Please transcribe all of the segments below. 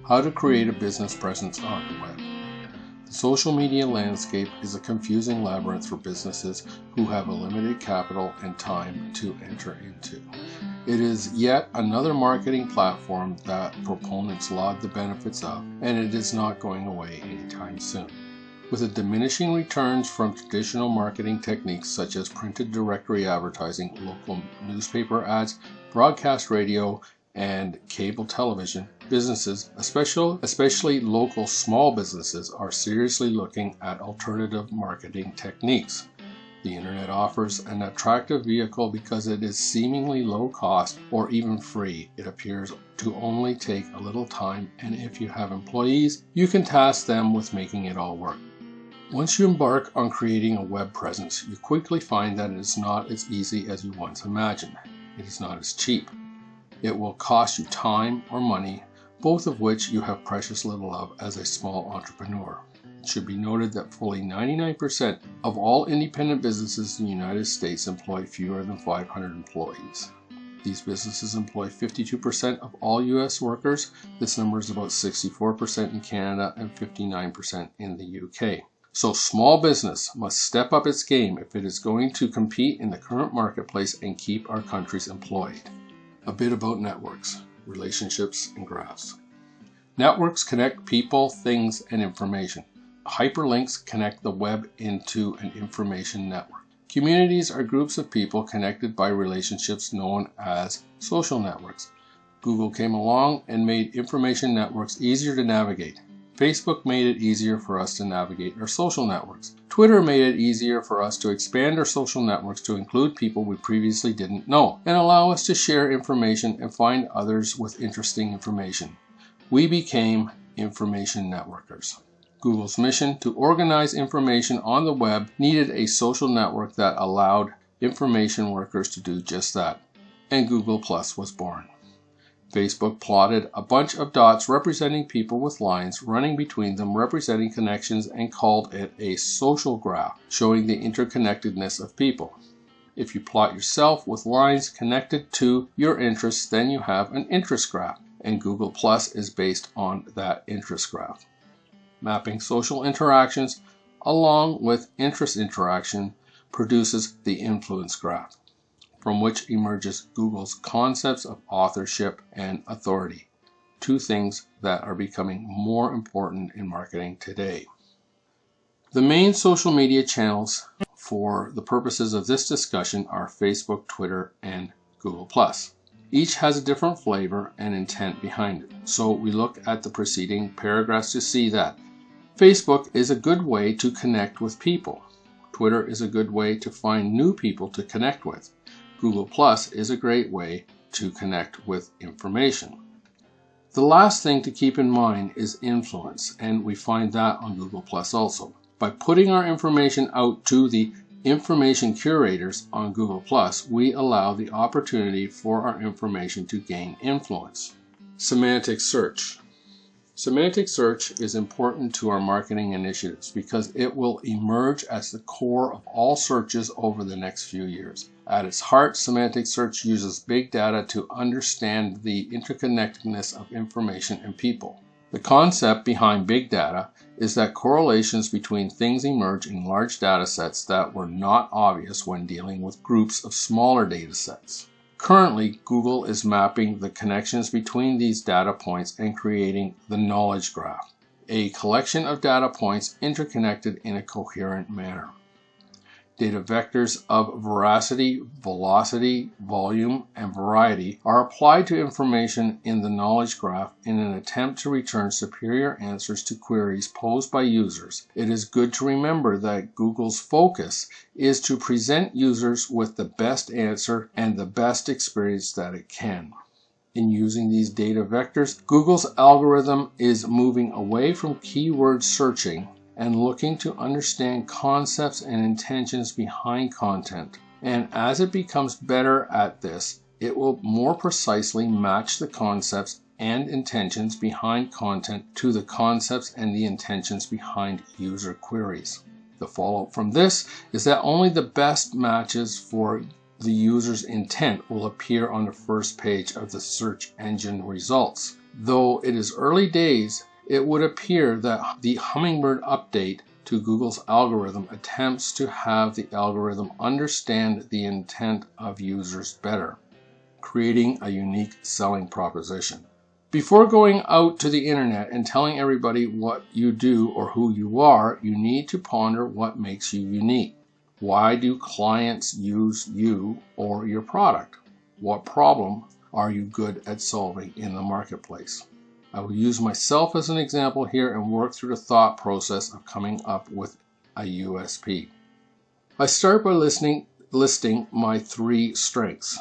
How to create a business presence on the web. The social media landscape is a confusing labyrinth for businesses who have a limited capital and time to enter into. It is yet another marketing platform that proponents laud the benefits of, and it is not going away anytime soon. With the diminishing returns from traditional marketing techniques such as printed directory advertising, local newspaper ads, broadcast radio, and cable television, businesses, especially local small businesses, are seriously looking at alternative marketing techniques. The internet offers an attractive vehicle because it is seemingly low cost or even free. It appears to only take a little time, and if you have employees, you can task them with making it all work. Once you embark on creating a web presence, you quickly find that it is not as easy as you once imagined. It is not as cheap. It will cost you time or money, both of which you have precious little of as a small entrepreneur. It should be noted that fully 99% of all independent businesses in the United States employ fewer than 500 employees. These businesses employ 52% of all U.S. workers. This number is about 64% in Canada and 59% in the UK. So small business must step up its game if it is going to compete in the current marketplace and keep our countries employed. A bit about networks, relationships, and graphs. Networks connect people, things, and information. Hyperlinks connect the web into an information network. Communities are groups of people connected by relationships known as social networks. Google came along and made information networks easier to navigate. Facebook made it easier for us to navigate our social networks. Twitter made it easier for us to expand our social networks to include people we previously didn't know and allow us to share information and find others with interesting information. We became information networkers. Google's mission to organize information on the web needed a social network that allowed information workers to do just that, and Google Plus was born. Facebook plotted a bunch of dots representing people with lines running between them representing connections and called it a social graph, showing the interconnectedness of people. If you plot yourself with lines connected to your interests, then you have an interest graph, and Google Plus is based on that interest graph. Mapping social interactions along with interest interaction produces the influence graph, from which emerges Google's concepts of authorship and authority, two things that are becoming more important in marketing today. The main social media channels for the purposes of this discussion are Facebook, Twitter, and Google+. Each has a different flavor and intent behind it, so we look at the preceding paragraphs to see that Facebook is a good way to connect with people. Twitter is a good way to find new people to connect with. Google Plus is a great way to connect with information. The last thing to keep in mind is influence, and we find that on Google Plus also. By putting our information out to the information curators on Google Plus, we allow the opportunity for our information to gain influence. Semantic search. Semantic search is important to our marketing initiatives because it will emerge as the core of all searches over the next few years. At its heart, semantic search uses big data to understand the interconnectedness of information and people. The concept behind big data is that correlations between things emerge in large data sets that were not obvious when dealing with groups of smaller data sets. Currently, Google is mapping the connections between these data points and creating the knowledge graph, a collection of data points interconnected in a coherent manner. Data vectors of veracity, velocity, volume, and variety are applied to information in the knowledge graph in an attempt to return superior answers to queries posed by users. It is good to remember that Google's focus is to present users with the best answer and the best experience that it can. In using these data vectors, Google's algorithm is moving away from keyword searching and looking to understand concepts and intentions behind content. And as it becomes better at this, it will more precisely match the concepts and intentions behind content to the concepts and the intentions behind user queries. The fallout from this is that only the best matches for the user's intent will appear on the first page of the search engine results. Though it is early days, it would appear that the Hummingbird update to Google's algorithm attempts to have the algorithm understand the intent of users better, creating a unique selling proposition. Before going out to the internet and telling everybody what you do or who you are, you need to ponder what makes you unique. Why do clients use you or your product? What problem are you good at solving in the marketplace? I will use myself as an example here and work through the thought process of coming up with a USP. I start by listing my 3 strengths.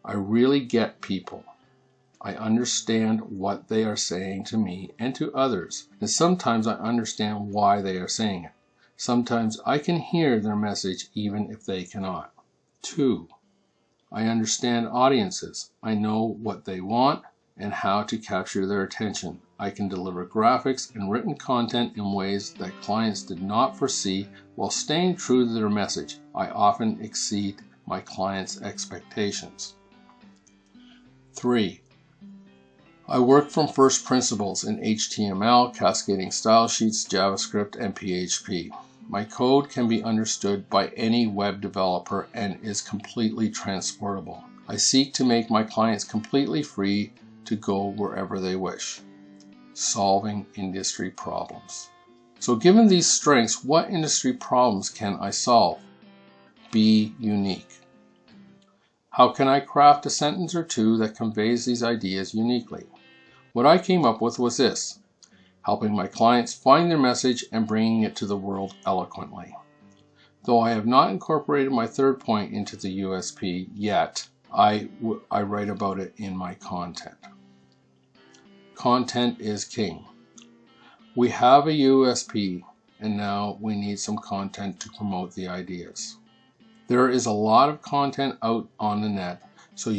I really get people. I understand what they are saying to me and to others, and sometimes I understand why they are saying it. Sometimes I can hear their message even if they cannot. 2. I understand audiences. I know what they want and how to capture their attention. I can deliver graphics and written content in ways that clients did not foresee while staying true to their message. I often exceed my clients' expectations. 3. I work from first principles in HTML, cascading style sheets, JavaScript, and PHP. My code can be understood by any web developer and is completely transportable. I seek to make my clients completely free to go wherever they wish. Solving industry problems. So given these strengths, what industry problems can I solve? Be unique. How can I craft a sentence or 2 that conveys these ideas uniquely? What I came up with was this: helping my clients find their message and bringing it to the world eloquently. Though I have not incorporated my 3rd point into the USP yet, I write about it in my content. Content is king. We have a USP, and now we need some content to promote the ideas. There is a lot of content out on the net, so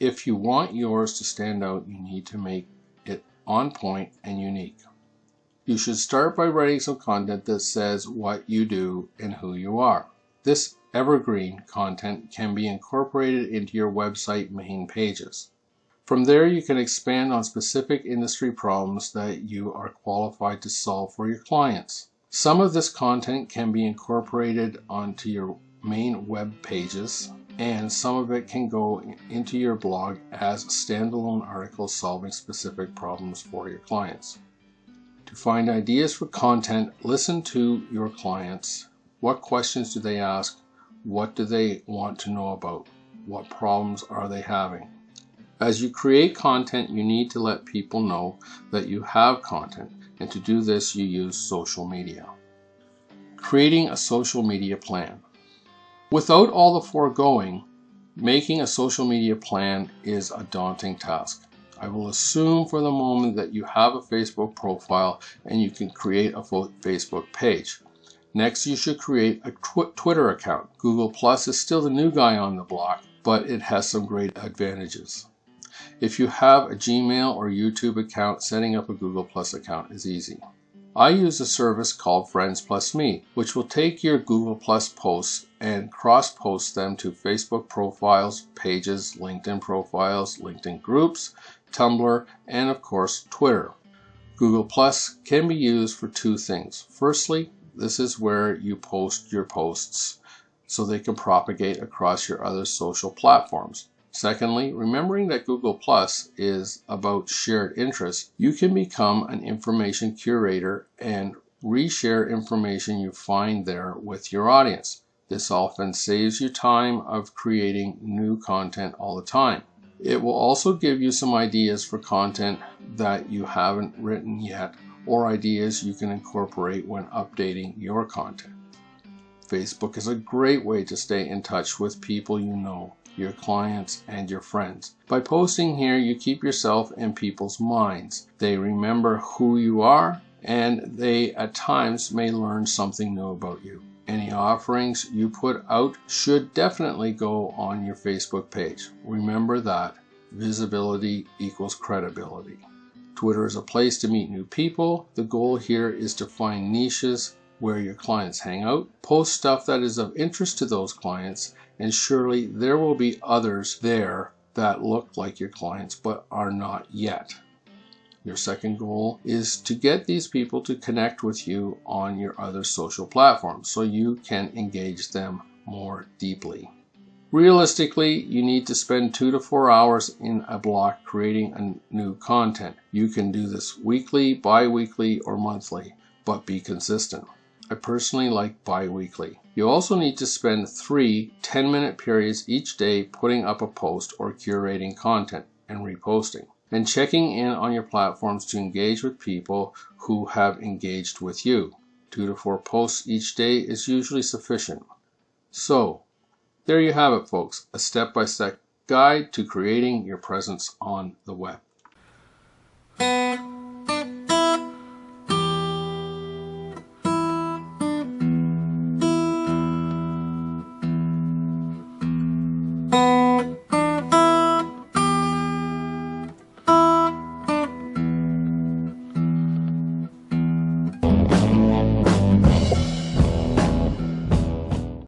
if you want yours to stand out, you need to make it on point and unique. You should start by writing some content that says what you do and who you are. This evergreen content can be incorporated into your website main pages. From there, you can expand on specific industry problems that you are qualified to solve for your clients. Some of this content can be incorporated onto your main web pages, and some of it can go into your blog as standalone articles solving specific problems for your clients. To find ideas for content, listen to your clients. What questions do they ask? What do they want to know about? What problems are they having? As you create content, you need to let people know that you have content, and to do this, you use social media. Creating a social media plan. Without all the foregoing, making a social media plan is a daunting task. I will assume for the moment that you have a Facebook profile and you can create a Facebook page. Next, you should create a Twitter account. Google Plus is still the new guy on the block, but it has some great advantages. If you have a Gmail or YouTube account, setting up a Google Plus account is easy. I use a service called Friends Plus Me, which will take your Google Plus posts and cross-post them to Facebook profiles, pages, LinkedIn profiles, LinkedIn groups, Tumblr, and of course Twitter. Google Plus can be used for 2 things. Firstly, this is where you post your posts so they can propagate across your other social platforms. Secondly, remembering that Google Plus is about shared interests, you can become an information curator and reshare information you find there with your audience. This often saves you time of creating new content all the time. It will also give you some ideas for content that you haven't written yet, or ideas you can incorporate when updating your content. Facebook is a great way to stay in touch with people you know, your clients, and your friends. By posting here, you keep yourself in people's minds. They remember who you are, and they at times may learn something new about you. Any offerings you put out should definitely go on your Facebook page. Remember that visibility equals credibility. Twitter is a place to meet new people. The goal here is to find niches where your clients hang out, post stuff that is of interest to those clients, and surely there will be others there that look like your clients but are not yet. Your second goal is to get these people to connect with you on your other social platforms so you can engage them more deeply. Realistically, you need to spend 2 to 4 hours in a block creating a new content. You can do this weekly, bi-weekly, or monthly, but be consistent. I personally like bi-weekly. You also need to spend 3 10-minute periods each day putting up a post or curating content and reposting, and checking in on your platforms to engage with people who have engaged with you. 2 to 4 posts each day is usually sufficient. So, there you have it, folks, a step-by-step guide to creating your presence on the web.